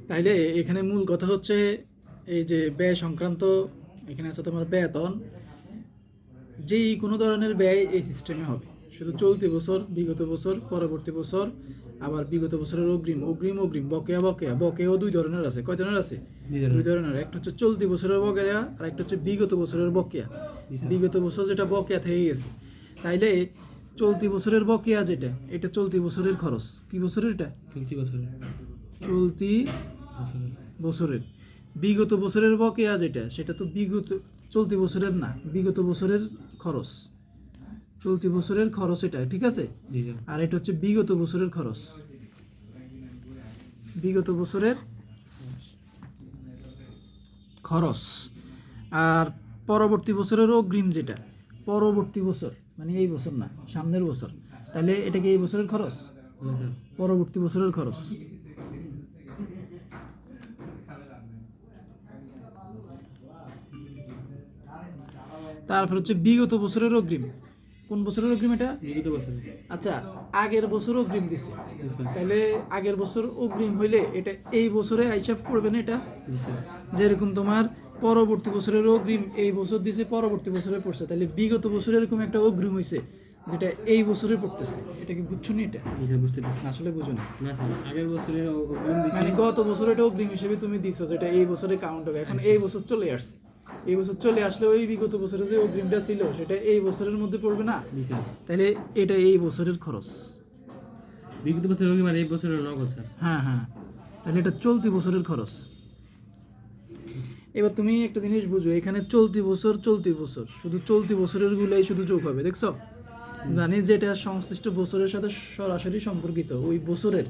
তাইলে এখানে মূল কথা হচ্ছে এই যে ব্যয় সংক্রান্ত, এখানে আছে তোমার বেতন, যেই কোনো ধরনের ব্যয় এই সিস্টেমে হবে, শুধু চলতি বছর, বিগত বছর, পরবর্তী বছর, আবার বিগত বছরের অগ্রিম অগ্রিম অগ্রিম, বকেয়া বকেয়া, বকেয়াও দুই ধরনের আছে। কয় ধরনের আছে? দুই ধরনের। একটা হচ্ছে চলতি বছরের বকেয়া, আর একটা হচ্ছে বিগত বছরের বকেয়া। বিগত বছর যেটা বকেয়া থেকে গেছে, তাইলে চলতি বছরের বকেয়া যেটা, এটা চলতি বছরের খরচ। কি বছরের এটা? চলতি বছরে চলতি বছরের। বিগত বছরের বকেয়া যেটা, সেটা তো বিগত, চলতি বছরের না, বিগত বছরের খরচ। চলতি বছরের খরচ এটা, ঠিক আছে? আর এটা হচ্ছে বিগত বছরের খরচ, বিগত বছরের খরচ। আর পরবর্তী বছরের অগ্রিম যেটা, পরবর্তী বছর মানে এই বছর না, সামনের বছর, তাহলে এটা কি এই বছরের খরচ? পরবর্তী বছরের খরচ। তারপর হচ্ছে বিগত বছরের অগ্রিম। কোন বছরের অগ্রিম এটা? বিগত বছরে। আচ্ছা, আগের বছর অগ্রিম দিছে, তাহলে আগের বছর অগ্রিম হইলে এটা এই বছরে হিসাব পড়বে না এটা? যেরকম তোমার পরবর্তী বছরের অগ্রিম এই বছর দিছে, পরবর্তী বছরে পড়ছে, তাহলে বিগত বছরে এরকম একটা অগ্রিম হয়েছে যেটা এই বছরে পড়তেছে। এটা কি বুঝছো নি? এটা বুঝতে পারছি। আসলে বুঝো না। না স্যার, আগের বছরের অগ্রিম দিছি। মানে গত বছর এটা অগ্রিম হিসেবে তুমি দিছো, যেটা এই বছরে কাউন্ট হবে। এখন এই বছর চলে আসছে, এই বছর চলে আসলে ওই বিগত বছরে যে অগ্রিমটা ছিল সেটা এই বছরের মধ্যে পড়বে না? তাহলে এটা এই বছরের খরচ। বিগত বছরের অগ্রিম আর এই বছরের নগদ স্যার। হ্যাঁ হ্যাঁ, তাহলে এটা চলতি বছরের খরচ। এবার তুমি একটা জিনিস বুঝো, এখানে চলতি বছর, চলতি বছর, শুধু চলতি বছরের গুলাই শুধু যোগ হবে, দেখছো? জানি যেটা সংশ্লিষ্ট বছরের সাথে সরাসরি সম্পর্কিত ওই বছরের,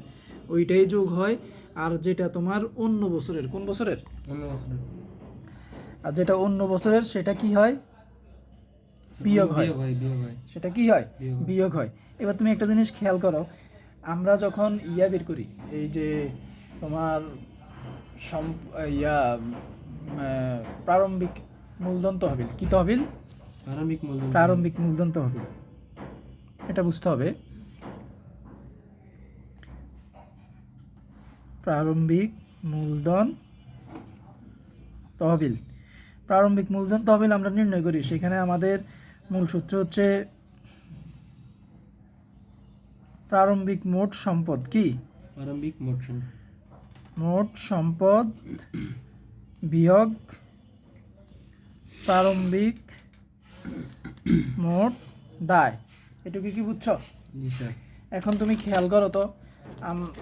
ওইটাই যোগ হয়। আর যেটা তোমার অন্য বছরের, কোন বছরের? অন্য বছরের। আর যেটা অন্য বছরের সেটা কি হয়? বিয়োগ হয়। সেটা কি হয়? বিয়োগ হয়। এবার তুমি একটা জিনিস খেয়াল করো, আমরা যখন ইয়া বের করি, এই যে তোমার প্রারম্ভিক মূলধন তহবিল, কি তহবিল? প্রারম্ভিক মূলধন তহবিল, এটা বুঝতে হবে। প্রারম্ভিক মূলধন তহবিল, প্রারম্ভিক মূলধন তহবিল আমরা নির্ণয় করি। সেখানে আমাদের মূল সূত্র হচ্ছে প্রারম্ভিক মোট সম্পদ। কি? প্রারম্ভিক মোট সম্পদ বিয়োগ প্রারম্ভিক মোট দায়। এটুকু কি বুঝছো? জি স্যার। এখন তুমি খেয়াল করো তো,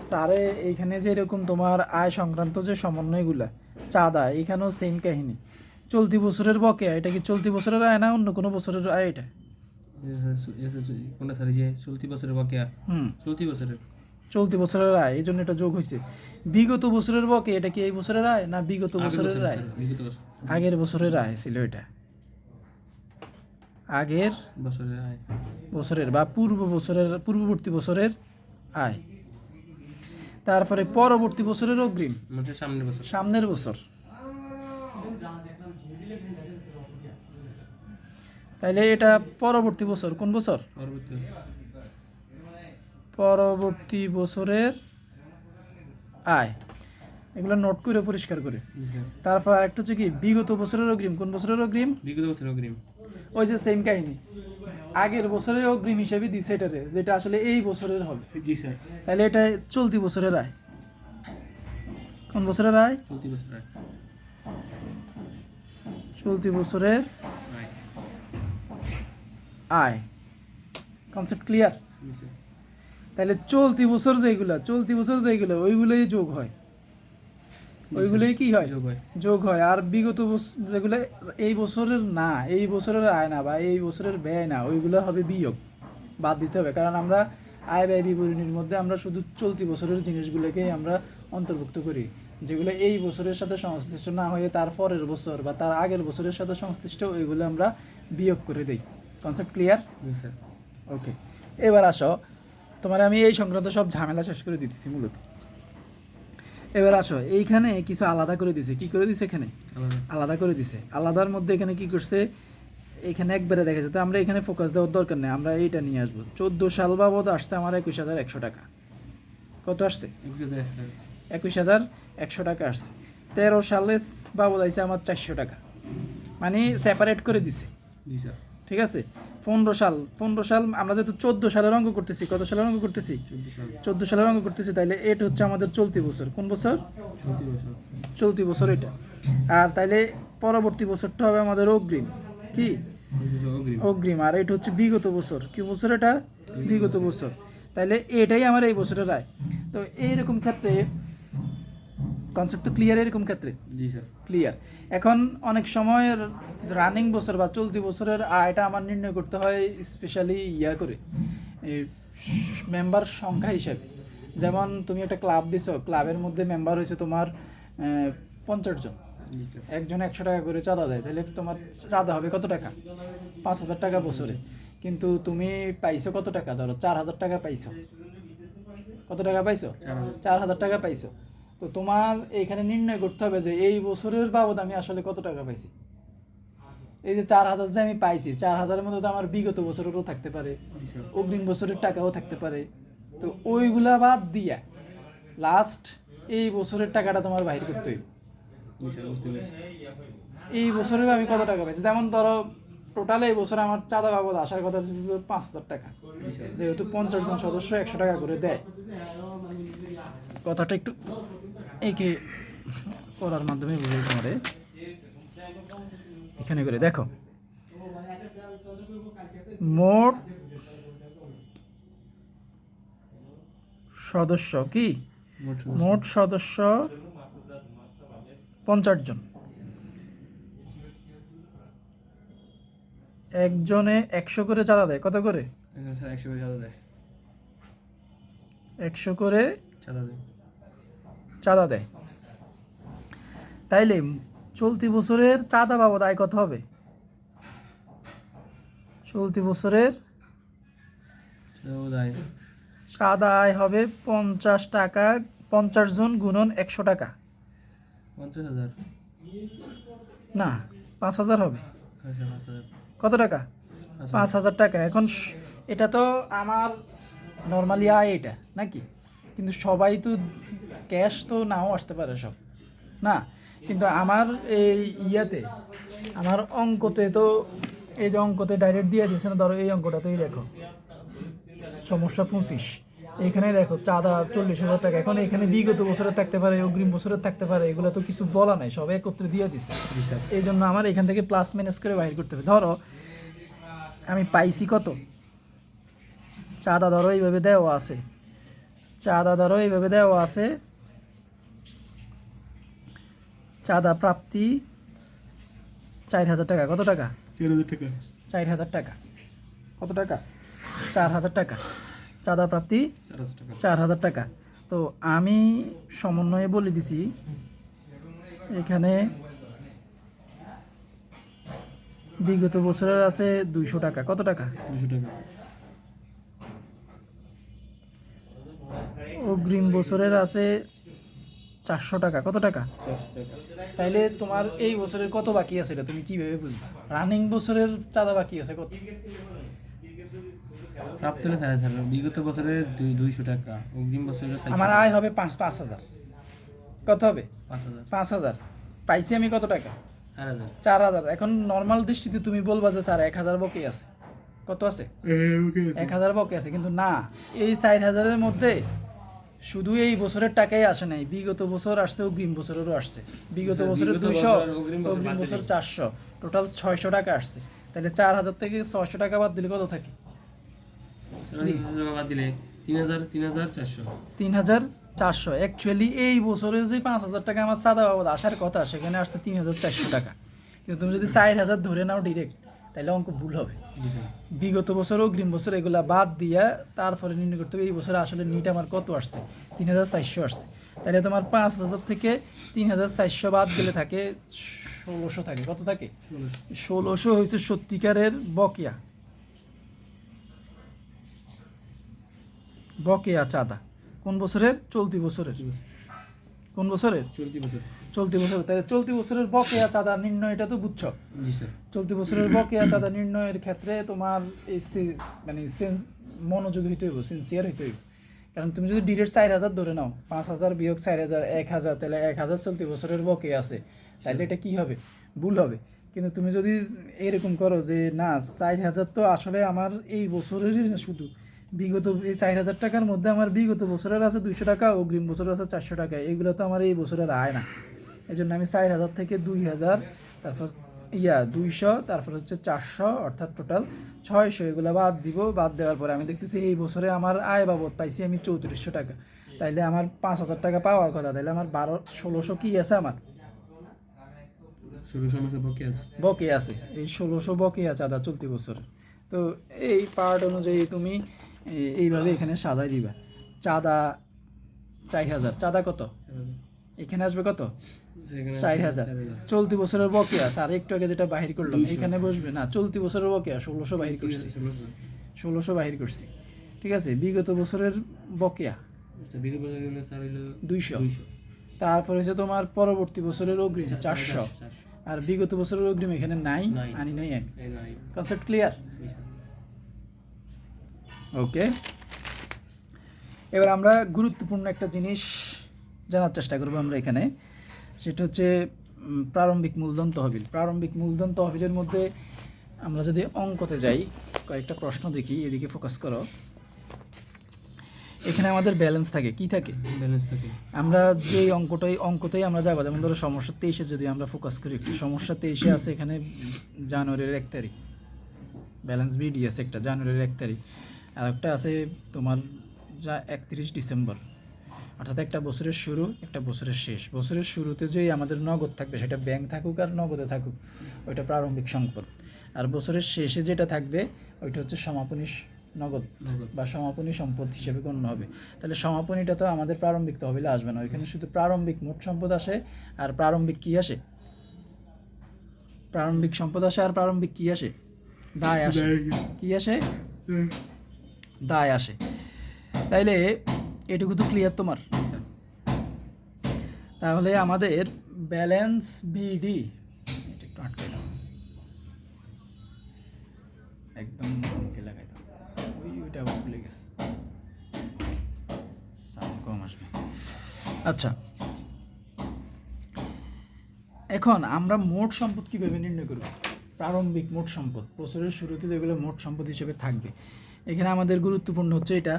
স্যারে এইখানে যে এরকম তোমার আয় সংক্রান্ত যে সমন্বয়গুলা, চাঁদা, এখানেও সেম কাহিনী। চলতি বছরের বকেয়া, এটা কি চলতি বছরের আয় না অন্য কোনো বছরের আয়? এটা কোনটা স্যার? যে চলতি বছরের বকেয়া। চলতি বছরের, চলতি বছরের আয়, এই জন্য এটা যোগ হয়েছে। বিগত বছরের বকেয়া, এটা কি এই বছরের আয় না বিগত বছরের আয়? আগের বছরের আয় ছিল এটা, আগের বছরের আয়, বছরের বা পূর্ব বছরের, পূর্ববর্তী বছরের আয়। তারপরে পরবর্তী বছরের অগ্রিম, সামনের বছর। তাইলে এটা পরবর্তী বছর, কোন বছর? পরবর্তী বছরের আয়। এগুলো নোট করে পরিষ্কার করে। তারপর আরেকটা হচ্ছে কি বিগত বছরের অগ্রিম। কোন বছরের অগ্রিম? বিগত বছরের অগ্রিম। ওই যে সেম কাহিনী, আগের বছরের অগ্রিম হিসেবে দিছে এটারে, যেটা আসলে এই বছরের হবে। জি স্যার। তাহলে এটা চলতি বছরের আয়। কোন বছরের আয়? চলতি বছরের আয়। চলতি বছরের আয়। Concept clear? তাহলে চলতি বছর যেগুলো ওইগুলোই যোগ হয়, ওইগুলোই কি হয়? যোগ হয়। আর বিগত যেগুলো এই বছরের না, এই বছরের আয় না বা এই বছরের ব্যয় না, ওইগুলো হবে বিয়োগ, বাদ দিতে হবে। কারণ আমরা আয় ব্যয় বিবরণীর মধ্যে আমরা শুধু চলতি বছরের জিনিসগুলোকেই আমরা অন্তর্ভুক্ত করি, যেগুলো এই বছরের সাথে সংশ্লিষ্ট না হয়ে তার পরের বছর বা তার আগের বছরের সাথে সংশ্লিষ্ট, ওইগুলো আমরা বিয়োগ করে দিই। Concept clear? ওকে, এবার আসো, তোমার আমি এই সংক্রান্ত সব ঝামেলা শেষ করে দিতেছি মূলত। এবার আসো, এইখানে কিছু আলাদা করে দিছে। কি করে দিছে? এখানে আলাদা করে দিছে। আলাদার মধ্যে এখানে কি করছে, এখানে একবারে দেখা যেত, আমরা এখানে ফোকাস দেওয়ার দরকার নেই, আমরা এইটা নিয়ে আসবো। 14 সাল বাবদ আসছে আমার 21,100 টাকা। কত আসছে? 21,100 টাকা আসছে। 13 সালে বাবদ আইছে আমার 400 টাকা, মানে সেপারেট করে দিছে। জি স্যার। ঠিক আছে। 15 সাল আমরা যেহেতু 14 সালের অঙ্ক করতেছি, কত সালের অঙ্ক করতেছি? 14 সালের অঙ্ক করতেছি, তাইলে এটা হচ্ছে আমাদের চলতি বছর। কোন বছর? চলতি বছর এটা। আর তাইলে পরবর্তী বছরটা হবে আমাদের অগ্রিম। কি? অগ্রিম। আর এটা হচ্ছে বিগত বছর। কি বছর এটা? বিগত বছর। তাইলে এটাই আমার এই বছরের আয়। তো এইরকম ক্ষেত্রে কনসেপ্ট তো ক্লিয়ার? এরকম ক্ষেত্রে জি স্যার। ক্লিয়ার। এখন অনেক সময় রানিং বছর বা চলতি বছরের আয়টা আমার নির্ণয় করতে হয় স্পেশালি করে মেম্বার সংখ্যা হিসাবে। যেমন তুমি একটা ক্লাব দিছো, ক্লাবের মধ্যে মেম্বার হয়েছে তোমার 50 জন, একজন 100 টাকা করে চাঁদা দেয়, তাহলে তোমার চাঁদা হবে কত টাকা? 5,000 টাকা বছরে। কিন্তু তুমি পাইছো কত টাকা? ধরো 4,000 টাকা পাইছো। কত টাকা পাইছো? 4,000 টাকা পাইছো। তো তোমার এইখানে নির্ণয় করতে হবে যে এই বছরের বাবদ আমি আসলে কত টাকা পাইছি। এই যে 4,000 যে আমি পাইছি, 4,000-এর মধ্যে তো আমার বিগত বছরেরও থাকতে পারে, অগ্রিম বছরের টাকাও থাকতে পারে। তো ওইগুলা বাদ দিয়া লাস্ট এই বছরের টাকাটা তোমার বাহির করতে হইব। এই বছরে আমি কত টাকা পাইছি, যেমন ধরো টোটাল এই বছর আমার চাঁদা বাবদ আসার কথা ছিল 5,000 টাকা, যেহেতু 50 জন সদস্য 100 টাকা করে দেয়। কথাটা একটু একে করার মাধ্যমে বুঝে তোমারে এখানে করে দেখো, মোট সদস্য কি? মোট সদস্য 50 জন। একজনে 100 করে চাঁদা দেয়। কত করে? 100 করে চাঁদা দেয়। 100 করে চাঁদা দেয়। চাঁদা দেয়। তাইলে চলতি বছরের চাঁদা বাবদ আয় কত হবে? চলতি বছরের চাঁদা আয় হবে 50 টাকা। 50 জন গুণন 100 টাকা। 50,000 না, 5,000 হবে। আচ্ছা, 5,000। কত টাকা? 5,000 টাকা। এখন এটা তো আমার নর্মালি আয় এটা নাকি, কিন্তু সবাই তো ক্যাশ তো নাও আসতে পারে সব না। কিন্তু আমার এই আমার অঙ্কতে তো এই যে অঙ্কতে ডাইরেক্ট দিয়ে দিয়েছে না, ধরো এই অঙ্কটাতেই দেখো সমস্যা 25, এখানে দেখো চাঁদা 40,000 টাকা। এখন এখানে বিগত বছরের থাকতে পারে, অগ্রিম বছরের থাকতে পারে, এগুলো তো কিছু বলা নাই, সব একত্রে দিয়ে দিছে। এই জন্য আমার এখান থেকে প্লাস মাইনাস করে বাইর করতে হবে। ধরো আমি পাইছি কত চাঁদা, ধরো এইভাবে দেওয়া আছে, চাঁদা প্রাপ্তি 4,000 টাকা। কত টাকা? 4,000 টাকা। কত টাকা? 4,000 টাকা। চাঁদা প্রাপ্তি 4,000 টাকা। তো আমি সমন্বয়ে বলে দিছি এখানে বিগত বছরের আছে 200 টাকা। কত টাকা? 200 টাকা। অগ্রিম বছরের আছে 400 টাকা। কত টাকা? 400 টাকা। তাইলে তোমার এই বছরের কত বাকি আছে এটা তুমি কিভাবে বুঝবে? রানিং বছরের চাঁদা বাকি আছে কত? প্রাপ্ত হলে 4,000, বিগত বছরে 200 টাকা, অগ্রিম বছরে আমার আয় হবে 5,000। কত হবে? 5,000। 5,000 পাইছি আমি কত টাকা? 4,000। 4,000। এখন নর্মাল দৃষ্টিতে তুমি বলবা যে স্যার 1,000 বকে আছে। কত আছে? 1,000 বকে আছে, কিন্তু না, এই 4,000-এর মধ্যে শুধু এই বছরের টাকাই আসে নাই, বিগত বছর আসছে, অগ্রিম বছরেরও আসছে। বিগত বছরের 200, অগ্রিম বছর 400, টোটাল 600 টাকা আসছে। তাহলে 4,000 থেকে 600 টাকা বাদ দিলে কত থাকে? বাদ দিলে 3,400। 3,400। অ্যাকচুয়ালি এই বছরে যে 5,000 টাকা আমার চাঁদা বাবদ আসার কথা, সেখানে আসছে 3,400 টাকা। কিন্তু তুমি যদি 4,000 ধরে নাও ডিরেক্ট, তাহলে অঙ্ক ভুল হবে। বিগত বছর, অগ্রিম বছর এগুলা বাদ দিয়া তারপরে নির্ণয় করতে হবে এই বছরে আসলে নিট আমার কত আসছে। 3,400 আসছে। তাহলে তোমার 5,000 থেকে 3,400 বাদ গেলে থাকে 1,600 থাকে। কত থাকে? 1,600 হয়েছে সত্যিকারের বকেয়া চাঁদা। কোন বছরের? চলতি বছরের। কোন বছরের? চলতি বছর। তাহলে চলতি বছরের বকেয়া চাঁদা নির্ণয়, এটা তো বুঝছো? চলতি বছরের বকেয়া চাঁদা নির্ণয়ের ক্ষেত্রে তোমার এই মানে মনোযোগী হইতে হইব, সিনসিয়ার হইতে হইব। কারণ তুমি যদি ডিরেক্ট 4,000 ধরে নাও, 5,000 বিয়োগ 4,000 1,000, তাহলে 1,000 চলতি বছরের বকেয়া আছে, তাহলে এটা কি হবে? ভুল হবে। কিন্তু তুমি যদি এরকম করো যে না 4,000 তো আসলে আমার এই বছরেরই না, শুধু বিগত এই 4,000 টাকার মধ্যে আমার বিগত বছরের আছে 200 টাকা, অগ্রিম বছরের আছে 400 টাকা, এগুলো তো আমার এই বছরের আয় না। এই জন্য আমি 4,000 থেকে 2,000, তারপর 200, তারপর হচ্ছে 400, অর্থাৎ টোটাল 600, এগুলো বাদ দিব। বাদ দেওয়ার পরে আমি দেখতেছি এই বছরে আমার আয় বাবদ পাইছি আমি 3400 টাকা, তাইলে আমার 5,000 টাকা পাওয়ার কথা, তাইলে আমার 1600 কি আছে, আমার 1600 মাসে বকেয়া আছে। বকেয়া আছে, এই 1600 বকেয়া চাঁদা চলতি বছর। তো এই পার্ট অনুযায়ী তুমি এইভাবে এখানে সাজাই দিবা। চাঁদা 4,000, চাঁদা কত এখানে আসবে, কত? 4,000 চলতি বছরের বকেয়া আছে। আর একটু আগে যেটা বাহির করলাম এখানে বসবে না, চলতি বছরের বকেয়া 1600 বাহির করছি, 1600 বাহির করছি, ঠিক আছে। বিগত বছরের বকেয়া 200, তারপরে হচ্ছে তোমার পরবর্তী বছরের অগ্রিম 400, আর বিগত বছরের অগ্রিম এখানে নাই, আনি নাই আমি। Concept clear? ওকে, এবার আমরা গুরুত্বপূর্ণ একটা জিনিস জানার চেষ্টা করবো আমরা এখানে, সেটা হচ্ছে প্রারম্ভিক মূলধন তহবিল। প্রারম্ভিক মূলধন তহবিলের মধ্যে আমরা যদি অঙ্কতে যাই, কয়েকটা প্রশ্ন দেখি, এদিকে ফোকাস করো। এখানে আমাদের ব্যালেন্স থাকে, কি থাকে? ব্যালেন্স থাকে। আমরা যে অঙ্কতেই আমরা যাবো, যেমন ধরো সমস্যা 23-এ যদি আমরা ফোকাস করি একটু, সমস্যা 23-এ আছে এখানে জানুয়ারির 1 তারিখ ব্যালেন্স বিডি আছে একটা, জানুয়ারির 1 তারিখ, আর একটা আছে তোমার 31 ডিসেম্বর, অর্থাৎ একটা বছরের শুরু, একটা বছরের শেষ। বছরের শুরুতে যেই আমাদের নগদ থাকবে, সেটা ব্যাংক থাকুক আর নগদে থাকুক, ওইটা প্রারম্ভিক সম্পদ। আর বছরের শেষে যেটা থাকবে ওইটা হচ্ছে সমাপনী নগদ বা সমাপনী সম্পদ হিসেবে গণ্য হবে। তাহলে সমাপনীটা তো আমাদের প্রারম্ভিক তহবিলে আসবে না, ওইখানে শুধু প্রারম্ভিক মোট সম্পদ আসে। আর প্রারম্ভিক কি আসে? প্রারম্ভিক সম্পদ আসে, আর প্রারম্ভিক কি আসে? দায় আসে। কি আসে? দায় আসে। তাইলে এটুকু তো ক্লিয়ার তোমার? তাহলে আমাদের ব্যালেন্স বিডি, এটা একটু আটকে দাও, একদম মুখে লাগাই দাও, ওইটা ভুলে গেছে, সাউন্ড কম আসবে। আচ্ছা, এখন আমরা মোট সম্পদ কীভাবে নির্ণয় করব? প্রারম্ভিক মোট সম্পদ, বছরের শুরুতে যেগুলো মোট সম্পদ হিসেবে থাকবে, এখানে আমাদের গুরুত্বপূর্ণ হচ্ছে এটা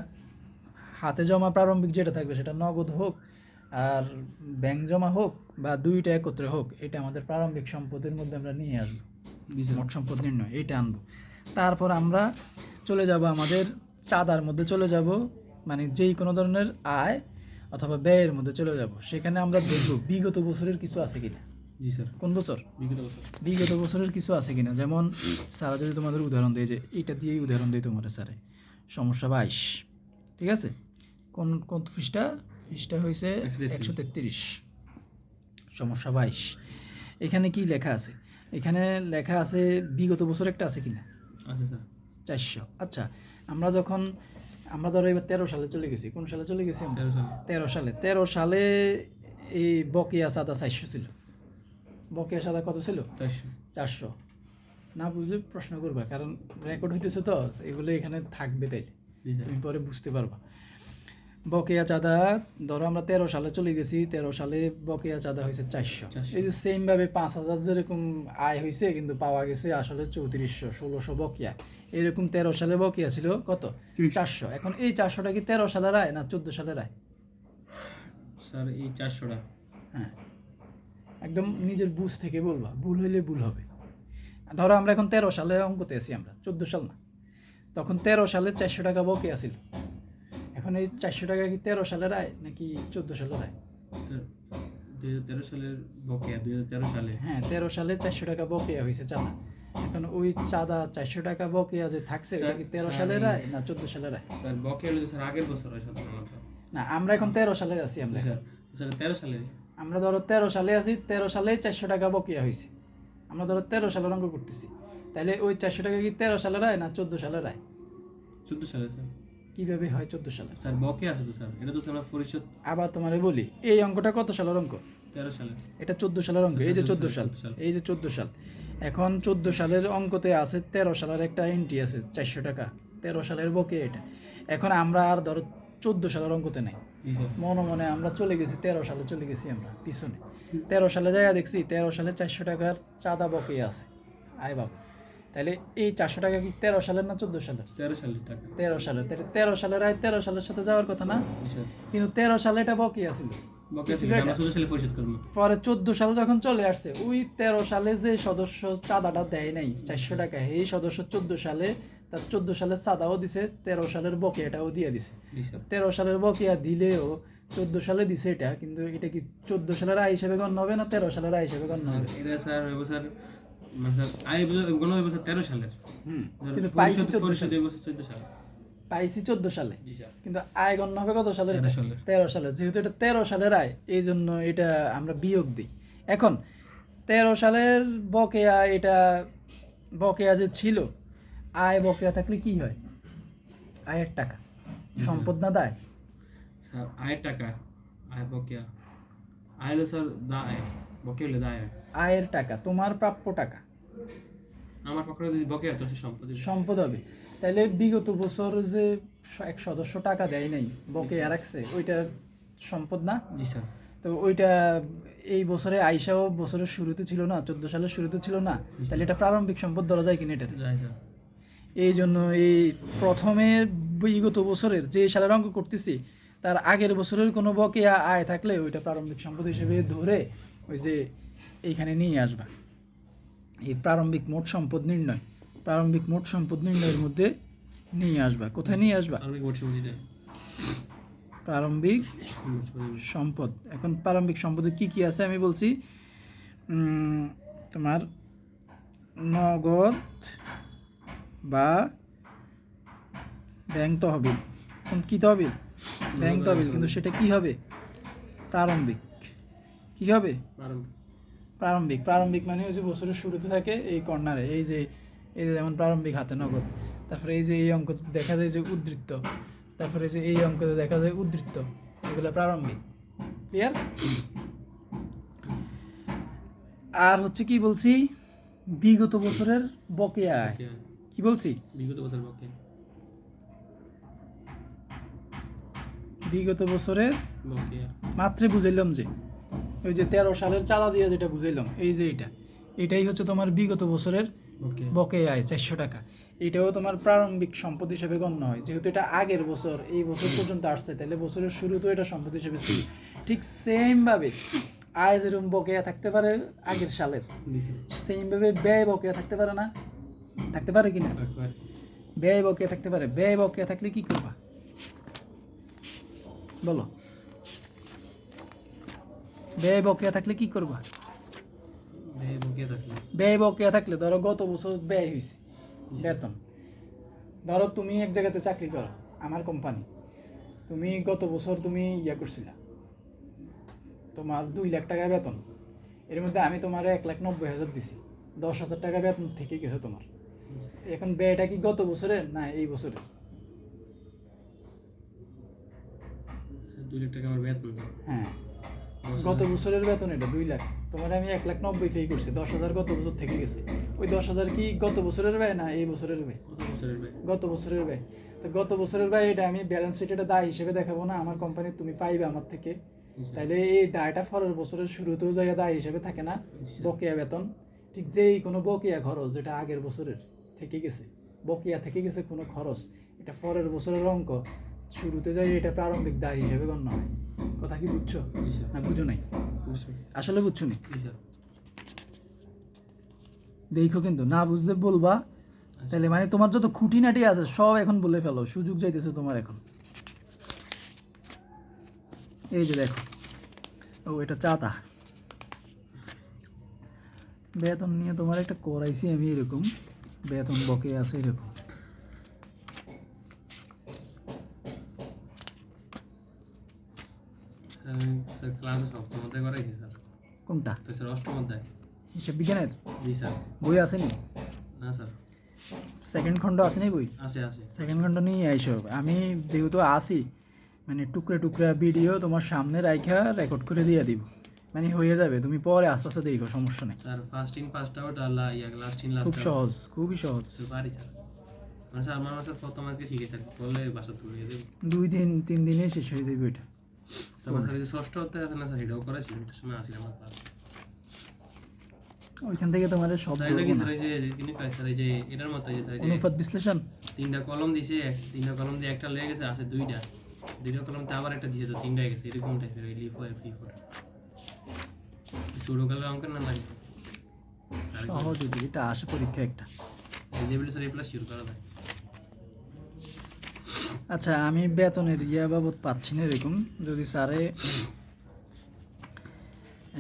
হাতে জমা প্রারম্ভিক যেটা থাকবে, সেটা নগদ হোক আর ব্যাংক জমা হোক বা দুইটা একত্রে হোক, এটা আমাদের প্রারম্ভিক সম্পদের মধ্যে আমরা নিয়ে আসবো, মোট সম্পদ নির্ণয় এটা আনবো। তারপর আমরা চলে যাব আমাদের চাঁদার মধ্যে চলে যাব, মানে যেই কোনো ধরনের আয় অথবা ব্যয়ের মধ্যে চলে যাব, সেখানে আমরা দেখব বিগত বছরের কিছু আছে কিনা। জি স্যার। কোন বছর? বিগত বছরের কিছু আছে কিনা। যেমন স্যার যদি তোমাদের উদাহরণ দেয়, যে এইটা দিয়েই উদাহরণ দেয় তোমাদের স্যারে, সমস্যা 22, ঠিক আছে। কোন পৃষ্ঠা হয়েছে 133, সমস্যা 22। এখানে কি লেখা আছে? এখানে লেখা আছে বিগত বছর একটা আছে কিনা? আছে স্যার, 400। আচ্ছা, আমরা ধরো এবার 13 সালে চলে গেছি। কোন সালে চলে গেছি? 13 সালে এই বকেয়া চাঁদা 400 ছিল। বকেয়া চাঁদা কত ছিল? 400। না বুঝলে প্রশ্ন করবা, কারণ রেকর্ড হইতেছে তো, এগুলো এখানে থাকবে, তাই তুমি পরে বুঝতে পারবা। বকেয়া চাঁদা ধরো আমরা 13 সালে চলে গেছি, 13 সালে বকেয়া চাঁদা হয়েছে 400। এই যে সেম ভাবে 5,000 যেরকম আয় হয়েছে, কিন্তু পাওয়া গেছে আসলে 3400, 1600 বকেয়া। এরকম 13 সালে বকেয়া ছিল কত? 400। এখন এই 400টা কি 13 সালের আয় না 14 সালের আয়? স্যার এই 400টা। হ্যাঁ, একদম নিজের বুঝ থেকে বলবা, ভুল হইলে ভুল হবে। ধরো আমরা এখন 13 সালে অঙ্কতে আছি, আমরা 14 সাল না, তখন 13 সালে 400 টাকা বকেয়া ছিল। এখন এই 400 টাকা কি 13 সালের আয় নাকি 14 সালের আয়? স্যার 2013 সালের বকেয়া, 2013 সালে। হ্যাঁ, 13 সালে 400 টাকা বকেয়া হয়েছে চাঁদা। এখন ওই চাঁদা 400 টাকা বকেয়া যে থাকছে, এটা কি 13 সালের আয় না 14 সালের আয়? স্যার বকেয়া হলে স্যার আগের বছর হয় সাধারণত। না, আমরা এখন 13 সালের আছি। আমরা স্যার 13 সালে, আমরা ধরো 13 সালে আছি, 13 সালে 400 টাকা বকেয়া হয়েছে। আমরা ধরো 13 সালের অঙ্ক করতেছি, তাহলে ওই 400 টাকা কি 13 সালের আয় না 14 সালের আয়? 14 সালে স্যার। কিভাবে হয় 14 সালে? স্যার বকেয়া আছে তো স্যার, এটা তো স্যার পরিশোধ। আবার তোমারে বলি, এই অঙ্কটা কত সালের অঙ্ক? 13 সালে। এটা 14 সালের অঙ্ক। এই যে 14 সাল, এই যে 14 সাল। এখন 14 সালের অঙ্কতে আছে 13 সালের একটা এন্ট্রি আছে 400 টাকা, 13 সালের বকেয়া এটা। এখন আমরা আর ধরো 14 সালের অঙ্কতে নাই। জি স্যার মনে মনে আমরা চলে গেছি 13 সালে চলে গেছি আমরা পিছনে। 13 সালে যাইয়া দেখছি 13 সালে 400 টাকার চাঁদা বকেই আছে। আয় বাবা, তাহলে এই 400 টাকা কি 13 সালের না 14 সালের? 13 সালের টাকা। 13 সালের। তাহলে 13 সালের আয় 13 সালের সাথে যাওয়ার কথা না, জি স্যার কিন্তু 13 সালে এটা বকেই আছিল। বকেয়া ছিল, আমরা 14 সালে পরিশোধ করব। পরে 14 সালে যখন চলে আসছে, ওই 13 সালে যে সদস্য চাঁদাটা দেয় নাই 400 টাকা, এই সদস্য 14 সালে তার 14 সালের চাঁদাও দিছে, 13 সালের বকেয়াটাও দিয়ে দিছে। জি স্যার 13 সালের বকেয়া দিলেও 14 সালে দিছে এটা, কিন্তু এটা কি 14 সালের আয় হিসেবে গণ্য হবে না 13 সালের আয় হিসেবে গণ্য হবে? এটা স্যার এবছর মানে স্যার আয় গণ এবছর 13 সালের, কিন্তু পাইছি 14 পরিশোধ এবছর 14 সালে। পাইছি 14 সালে, জি স্যার কিন্তু আয় গণ্য হবে কত সালের? 13 সালের। 13 সালের। যেহেতু এটা 13 সালের আয়, এই জন্য এটা আমরা বিয়োগ দিই। এখন 13 সালের বকেয়া, এটা বকেয়া যে ছিল, আয় বকেয়া থাকলে কি হয়? আয়ের টাকা, সম্পদ না দায়? স্যার আয়ের টাকা, আয় বকেয়া, আয় হলো স্যার দায়, বকেয়া হলে দায় হয়। আয়ের টাকা, তোমার প্রাপ্য টাকা, আমার পক্ষে যদি বকেয়া তো সম্পদ সম্পদ হবে। তাহলে বিগত বছর যে এক সদস্য টাকা দেয় নাই, বকেয়া রাখছে, ওইটা সম্পদ না? জি স্যার তো ওইটা এই বছরে আইসাও বছরের শুরুতে ছিল না, 14 সালের শুরুতে ছিল না, তাহলে এটা প্রারম্ভিক সম্পদ ধরা যায় কিনা এটা? যাই স্যার এই জন্য এই প্রথমে বিগত বছরের যে সালের অঙ্ক করতেছি, তার আগের বছরের কোনো বকেয়া আয় থাকলে ওইটা প্রারম্ভিক সম্পদ হিসেবে ধরে ওই যে এইখানে নিয়ে আসবা। এই প্রারম্ভিক মোট সম্পদ নির্ণয়, প্রারম্ভিক মোট সম্পদ নির্ণয়ের মধ্যে নিয়ে আসবা। কোথায় নিয়ে আসবা? আমি বলছি বুঝি প্রারম্ভিক সম্পদ। এখন প্রারম্ভিক সম্পদে কি কি আছে আমি বলছি। তোমার নগদ বা ব্যাংক তহবিল। কোন কি তহবিল? ব্যাংক তহবিল। কিন্তু সেটা কি হবে? প্রারম্ভিক। কি হবে? প্রারম্ভিক। প্রারম্ভিক মানে ওই যে বছরের শুরুতে থাকে এই কর্নারে, এই যে যেমন প্রারম্ভিক হাতে নগদ, তারপরে এই যে এই অঙ্ক দেখা যায় যে উদ্ধৃত্ত, তারপরে যে এই অঙ্কতে দেখা যায় উদ্ধৃত্ত, এগুলো প্রারম্ভিক। ক্লিয়ার? আর হচ্ছে কি বলছি, বিগত বছরের বকেয়া আয়। কি বলছি? বিগত বছর বকেয়া, বিগত বছরের বকেয়া মাত্রে বুঝাইলাম যে ওই যে 13 সালের চাঁদা দিয়ে যেটা বুঝাইলাম, এই যে এটাই হচ্ছে তোমার বিগত বছরের বকেয়া। বকেয়া আয় 400 টাকা। এটাও তোমার প্রারম্ভিক সম্পদ হিসেবে গণ্য হয়, যেহেতু এটা আগের বছর এই বছর পর্যন্ত আসছে, তাহলে বছরের শুরুতেও এটা সম্পদ হিসেবে ছিল। ঠিক সেম ভাবে আয় যেরকম বকেয়া থাকতে পারে আগের সালের, সেম ভাবে ব্যয় বকেয়া থাকতে পারে না? থাকতে পারে কিনা? ব্যয় বকেয়া থাকতে পারে। ব্যয় বকেয়া থাকলে কি করবা বলো? ব্যয় বকেয়া থাকলে কি করবা? ব্যয় বকেয়া থাকলে ধরো গত বছর ব্যয় হয়েছে বেতন, ধরো তুমি এক জায়গাতে চাকরি করো, আমার কোম্পানি, তুমি গত বছর তুমি করছিলা, তোমার 2 লাখ টাকা বেতন, এর মধ্যে আমি তোমার 1,90,000 দিছি, 10,000 টাকা বেতন থেকে গেছে তোমার। এখন ব্যয়টা কি গত বছরের না এই বছরের? 2 লাখ টাকা আমার বেতন। হ্যাঁ, গত বছরের বেতন এটা 2 লাখ, তোমার আমি 1,90,000 পে করছি, 10,000 গত বছর থেকে গেছে। ওই 10,000 কি গত বছরের ব্যয় না এই বছরের ব্যয়? গত বছরের ব্যয়। তো গত বছরের ব্যয় এটা আমি ব্যালেন্স শিটে এটা দায় হিসেবে দেখাবো না আমার কোম্পানি, তুমি পাইবে আমার থেকে। তাইলে এই দায়টা পরের বছরের শুরুতেও জায়গা দায় হিসেবে থাকে না, বকেয়া বেতন। ঠিক যেই কোনো বকেয়া খরচ যেটা আগের বছরের থেকে গেছে, বকেয়া থেকে গেছে কোনো খরচ, এটা পরের বছরের অঙ্ক শুরুতে যাই এটা প্রারম্ভিক দায় হিসেবে গণ্য হয়। কথা কি বুঝছো না বুঝো নাই? আসলে বুঝছো নি? দেখো কিন্তু না বুঝতে বলবা, তাহলে মানে তোমার যত খুঁটিনাটি আছে সব এখন বলে ফেলো, সুযোগ যাইতেছে তোমার এখন। এই যে দেখো, ও এটা চাঁদা, বেতন নিয়ে তোমার একটা করাইছি আমি, এরকম বেতন বকে আছে এরকম। কোনটা? হিসাব বিজ্ঞানের বই আসেনি? না স্যার, সেকেন্ড খণ্ড আসেনি বই? আছে। সেকেন্ড খণ্ড নিয়ে আইসো। আমি যেহেতু আসি, মানে টুকরা টুকরা ভিডিও তোমার সামনে রাইখা রেকর্ড করে দিয়ে দিব, মানে হয়ে যাবে, তুমি পরে আস্তে আস্তে দেখো, সমস্যা নেই। Sir first in first out আর লাস্ট ইন লাস্ট খুব সহজ, খুবই সহজ। পারি স্যার। স্যার আমার স্যার প্রথম আজকে শিখে থাকি বললে বাসা তুলে দেব 2-3 দিনে শেষ হয়ে যাবে ওইটা। তারপর স্যার যে ষষ্ঠ হতে আছে না স্যার এটাও করেছিল একটা সময় আসলাম না ক্লাস ওইখান থেকে তোমার সব স্যার এটা কি স্যার এই যে তিনি কয় স্যার এই যে এটার মতো এই যে স্যার এই যে অনুপাত বিশ্লেষণ। 3টা কলম দিছে 3টা কলম দিয়ে একটা লেগে গেছে আছে 2টা কলমতে আবার একটা দিছে তো 3টা গেছে এরকম টাইপের ওই লিফ হয় ফ্রি ফোর সুডো কালার অঙ্কন না লাগে সহজ যদি এটা আসে পরীক্ষা একটা। এই যে বলে স্যার এই প্লাস শুরু করা যায় আচ্ছা আমি বেতনের বাবদ পাচ্ছি না এরকম, যদি স্যারে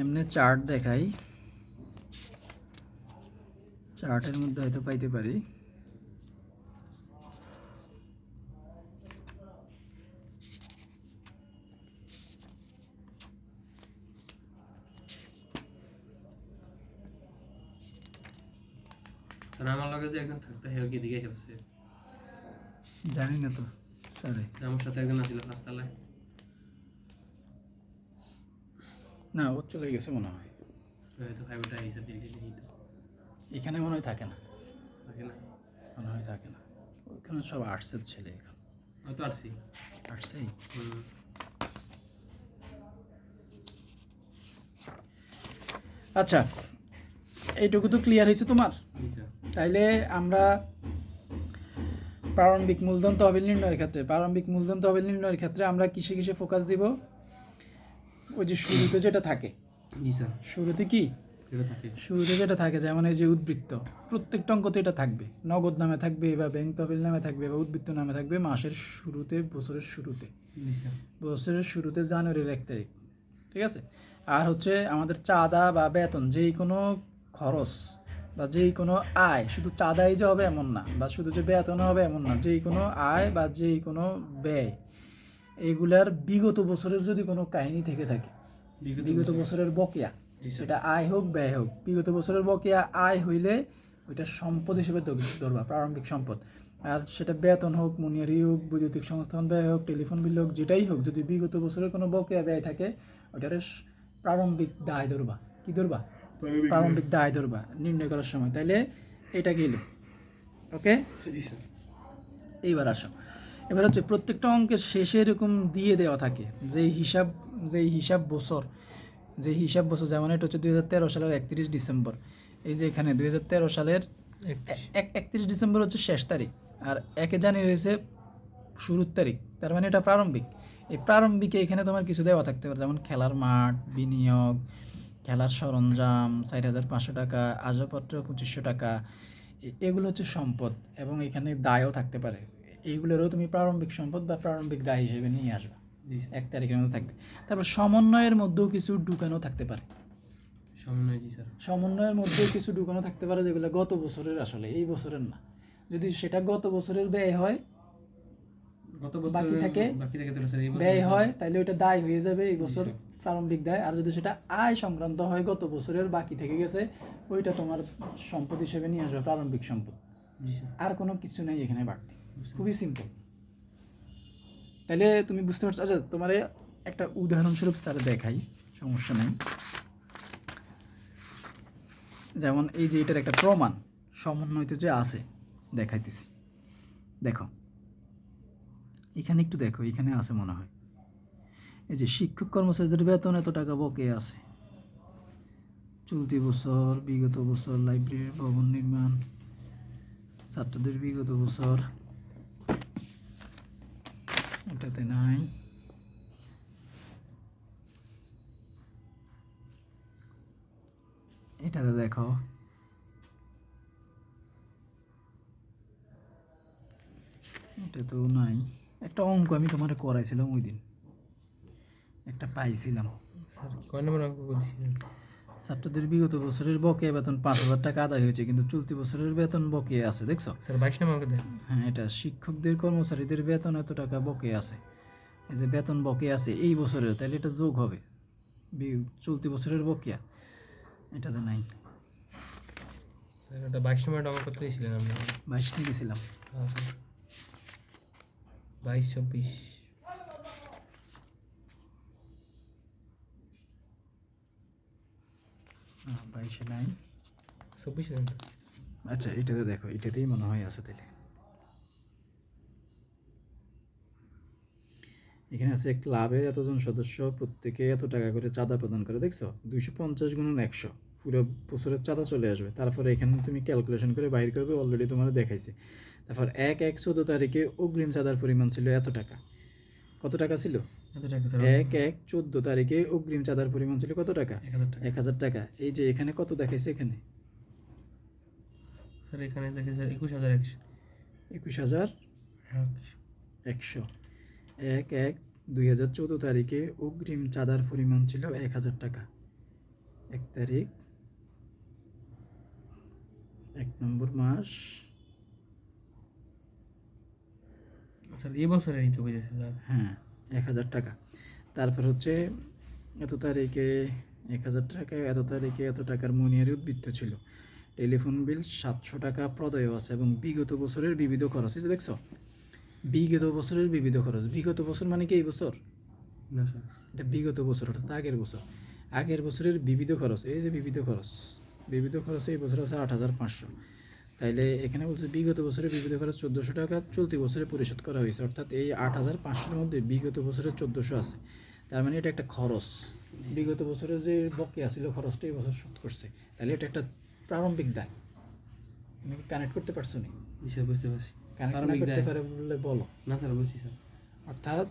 এমনি চার্ট দেখাই, চার্টের মধ্যে হয়তো পাইতে পারি। স্যার আমার লগে যে একজন থাকতে হয় কি দিকে গেছে জানি না তো স্যারে। আমার সাথে একজন আছিল পাঁচতলায় না ও চলে গেছে মনে হয়, হয়তো ফাইভটা এই স্যার দিল্লি নেই তো এখানে মনে হয় থাকে না, থাকে না মনে হয় থাকে না। ওইখানে সব আর্টসের ছেলে, এখন হয়তো আসছি আর্টসেই। আচ্ছা এইটুকু তো ক্লিয়ার হয়েছে তোমার। তাইলে আমরা প্রারম্ভিক মূলধন তহবিল নির্ণয়ের ক্ষেত্রে আমরা কিসে কিসে ফোকাস দিব? ওই যে শুরুতে যেটা থাকে, জি স্যার শুরুতে কি এটা থাকে শুরুতে যেটা থাকে, যেমন এই যে উদ্বৃত্ত, প্রত্যেকটা অঙ্কতে এটা থাকবে, নগদ নামে থাকবে বা ব্যাংক তহবিল নামে থাকবে বা উদ্বৃত্ত নামে থাকবে মাসের শুরুতে, বছরের শুরুতে, বছরের শুরুতে জানুয়ারির 1 তারিখ, ঠিক আছে। আর হচ্ছে আমাদের চাঁদা বা বেতন, যেই কোনো খরচ বা যেই কোনো আয়, শুধু চাঁদাই যে হবে এমন না, বা শুধু যে বেতন হবে এমন না, যেই কোনো আয় বা যেই কোনো ব্যয়, এইগুলার বিগত বছরের যদি কোনো কাহিনী থেকে থাকে, বিগত বছরের বকেয়া, সেটা আয় হোক ব্যয় হোক, বিগত বছরের বকেয়া আয় হইলে ওইটা সম্পদ হিসেবে ধরবা, প্রারম্ভিক সম্পদ। আর সেটা বেতন হোক, মুনিয়ারি হোক, বৈদ্যুতিক সংস্থান ব্যয় হোক, টেলিফোন বিল হোক, যেটাই হোক, যদি বিগত বছরের কোনো বকেয়া ব্যয় থাকে ওইটারে প্রারম্ভিক দায় ধরবা। কি ধরবা? প্রারম্ভিক দায় ধরবা নির্ণয় করার সময়। তাইলে এটা গেল, ওকে। এইবার আসো, এবার হচ্ছে প্রত্যেকটা অঙ্কের শেষে এরকম দিয়ে দেওয়া থাকে যেই হিসাব বছর, যেমন এটা হচ্ছে 2013 সালের 31 ডিসেম্বর। এই যে এখানে 2013 সালের 31 ডিসেম্বর হচ্ছে শেষ তারিখ, আর 1 জানুয়ারি হয়েছে শুরুর তারিখ, তার মানে এটা প্রারম্ভিক। এই প্রারম্ভিকে এখানে তোমার কিছু দেওয়া থাকতে পারে, যেমন খেলার মাঠ, বিনিয়োগ, খেলার সরঞ্জাম 4,500 টাকা, আসবাবপত্র 2,500 টাকা, এগুলো হচ্ছে সম্পদ, এবং এখানে দায়ও থাকতে পারে। এইগুলোরও তুমি প্রারম্ভিক সম্পদ বা প্রারম্ভিক দায় হিসেবে নিয়ে আসবে, 1 তারিখের মধ্যে থাকবে। তারপর সমন্বয়ের মধ্যেও কিছু ঢুকানো থাকতে পারে, সমন্বয়ের মধ্যেও কিছু ঢুকানো থাকতে পারে, যেগুলো গত বছরের, আসলে এই বছরের না। যদি সেটা গত বছরের ব্যয় হয়, বাকি থাকে ব্যয় হয়, তাহলে ওইটা দায় হয়ে যাবে এই বছর, প্রারম্ভিক দায়। আর যদি সেটা আয় সংক্রান্ত হয়, গত বছরের বাকি থেকে গেছে, ওইটা তোমার সম্পদ হিসেবে নিয়ে আসবে, প্রারম্ভিক সম্পদ। আর কোনো কিছু নেই এখানে বাড়তি, খুবই সিম্পল। তাহলে তুমি বুঝতে পারছো। আচ্ছা তোমার একটা উদাহরণস্বরূপ স্যার দেখাই, সমস্যা নেই। যেমন এই যে এটার একটা প্রমাণ সমন্বয়তে যে আছে দেখাইতেছি, দেখো এখানে একটু দেখো, এখানে আছে মনে হয়, এই যে শিক্ষক কর্মচারীদের বেতন এত টাকা বকেয়া আছে চলতি বছর, বিগত বছর লাইব্রেরি ভবন নির্মাণ, ছাত্রদের বিগত বছর, এটাতে নাই, এটাতে দেখো, এটাতেও নাই। একটা অঙ্ক আমি তোমার করাইছিলাম ওই দিন, একটা পাইছিলাম। ছাত্রদের বিগত বছরের বকেয়া বেতন 5,000 টাকা আদায় হয়েছে, কিন্তু চলতি বছরের বেতন বকেয়া আছে, দেখছো স্যার 22 নম্বর দেন। হ্যাঁ, এটা শিক্ষকদের কর্মচারীদের বেতন এত টাকা বকেয়া আছে, এই যে বেতন বকেয়া আছে এই বছরের, তাহলে এটা যোগ হবে চলতি বছরের বকেয়া, এটাতে নাই। স্যার এটা 22 নম্বর অঙ্ক করতে দিয়েছিলেন আপনি? 22 নিয়ে গেছিলাম। 22-24 22 নাই, 24 দেন তো। আচ্ছা এটাতে দেখো, এটাতেই মনে হয় আছে তাহলে। এখানে আছে ক্লাবের এতজন সদস্য প্রত্যেকে এত টাকা করে চাঁদা প্রদান করে, দেখছো 250 গুণন 100 পুরো বছরের চাঁদা চলে আসবে। তারপরে এখানে তুমি ক্যালকুলেশন করে বাইর করবে, অলরেডি তোমার দেখাইছে। তারপর 1/1/14 তারিখে অগ্রিম চাঁদার পরিমাণ ছিল এত টাকা। কত টাকা ছিল? এত টাকা স্যার 1/1/14 তারিখে অগ্রিম চাঁদার পরিমাণ ছিল কত টাকা? 1000 টাকা 1000 টাকা। এই যে এখানে কত দেখাইছে, এখানে স্যার, এখানে দেখে স্যার 21100 21,100। 1/1/2014 তারিখে অগ্রিম চাঁদার পরিমাণ ছিল 1000 টাকা। 1 তারিখ 1 নম্বর মাস, স্যার এই বছরেরই তো হয়ে যাচ্ছে স্যার। হ্যাঁ 1000 টাকা। তারপর হচ্ছে এত তারিখে 1000 টাকা, এত তারিখে এত টাকার মনিয়ারি উদ্বৃত্ত ছিল। টেলিফোন বিল 700 টাকা প্রদেয় আছে এবং বিগত বছরের বিবিধ খরচ। এই যে দেখছো, বিগত বছরের বিবিধ খরচ। বিগত বছর মানে কি এই বছর? না স্যার, এটা বিগত বছর, অর্থাৎ আগের বছর। আগের বছরের বিবিধ খরচ, এই যে বিবিধ খরচ, বিবিধ খরচ এই বছর আছে 8500। তাইলে এখানে বলছে বিগত বছরের বিবিধ খরচ 1400 টাকা চলতি বছরে পরিশোধ করা হয়েছে, অর্থাৎ এই 8500-এর মধ্যে বিগত বছরের 1400 আছে। তার মানে এটা একটা খরচ। বিগত বছরে যে বকেয়া ছিল খরচটা এই বছর শোধ করছে, তাহলে এটা একটা প্রারম্ভিক দায়। তুমি কানেক্ট করতে পারছো নি? জি স্যার, বুঝতে পারছি। কানেক্ট প্রারম্ভিক করতে দায়। পারে বললে বলো। না স্যার, বুঝছি স্যার। অর্থাৎ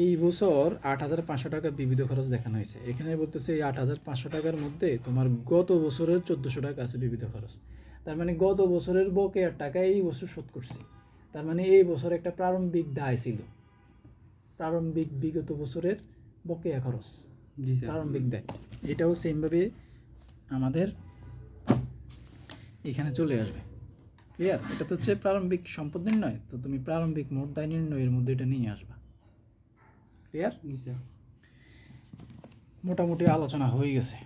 এই বছর 8500 টাকা বিবিধ খরচ দেখানো হয়েছে। এখানে বলতেছে এই 8500 টাকার মধ্যে তোমার গত বছরের 1400 টাকা আছে বিবিধ খরচ। তার মানে গত বছরের বকেয়ার টাকা এই বছর শোধ করছে। তার মানে এই বছর একটা প্রারম্ভিক দায় ছিল, প্রারম্ভিক বিগত বছরের বকেয়া খরচ, জি স্যার। প্রারম্ভিক দায়। এটাও সেমভাবে আমাদের এখানে চলে আসবে। ক্লিয়ার? এটা তো হচ্ছে প্রারম্ভিক সম্পদ নির্ণয়, তো তুমি প্রারম্ভিক মোট দায় নির্ণয়ের মধ্যে এটা নিয়ে আসবা। ক্লিয়ার? জি স্যার। মোটামুটি আলোচনা হয়ে গেছে।